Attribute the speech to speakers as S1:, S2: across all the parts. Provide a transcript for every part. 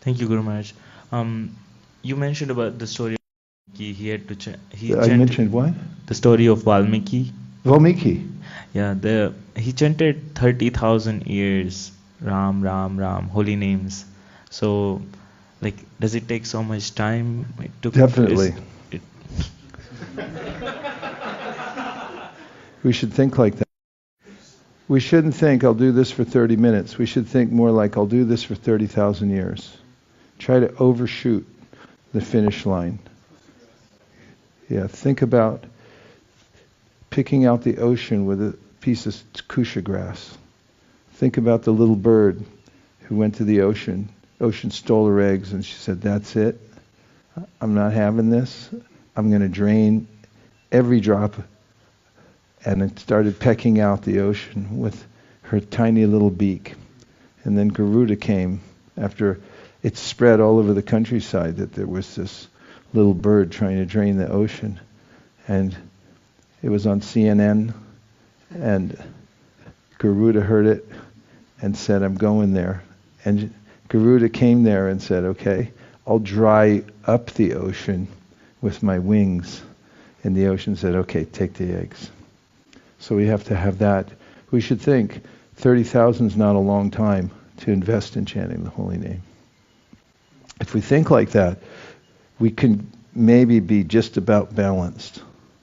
S1: Thank you, Guru Maharaj. You mentioned about the story of Valmiki. He had to
S2: I mentioned what?
S1: The story of Valmiki.
S2: Valmiki.
S1: Yeah, he chanted 30,000 years, Ram, Ram, Ram, holy names. So, like, does it take so much time? It took
S2: Definitely. We should think like that. We shouldn't think, I'll do this for 30 minutes. We should think more like, I'll do this for 30,000 years. Try to overshoot the finish line. Yeah, think about picking out the ocean with a piece of kusha grass. Think about the little bird who went to the ocean. Ocean stole her eggs and she said, that's it. I'm not having this. I'm going to drain every drop. And it started pecking out the ocean with her tiny little beak. And then Garuda came after it spread all over the countryside that there was this little bird trying to drain the ocean. And it was on CNN, and Garuda heard it and said, I'm going there. And Garuda came there and said, okay, I'll dry up the ocean with my wings. And the ocean said, okay, take the eggs. So we have to have that. We should think 30,000 is not a long time to invest in chanting the holy name. If we think like that, we can maybe be just about balanced,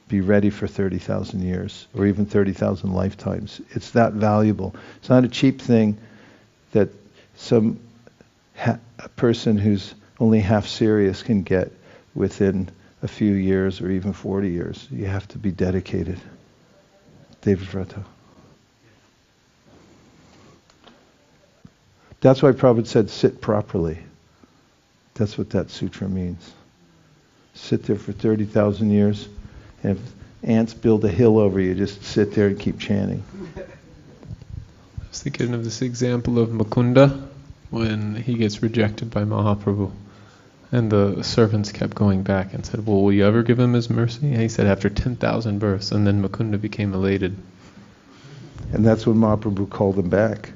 S2: be ready for 30,000 years, or even 30,000 lifetimes. It's that valuable. It's not a cheap thing that a person who's only half serious can get within a few years or even 40 years. You have to be dedicated. David Vrata. That's why Prabhupada said, sit properly. That's what that sutra means. Sit there for 30,000 years, and if ants build a hill over you, just sit there and keep chanting.
S3: I was thinking of this example of Mukunda when he gets rejected by Mahaprabhu. And the servants kept going back and said, well, will you ever give him his mercy? And he said, after 10,000 births. And then Mukunda became elated.
S2: And that's when Mahaprabhu called him back.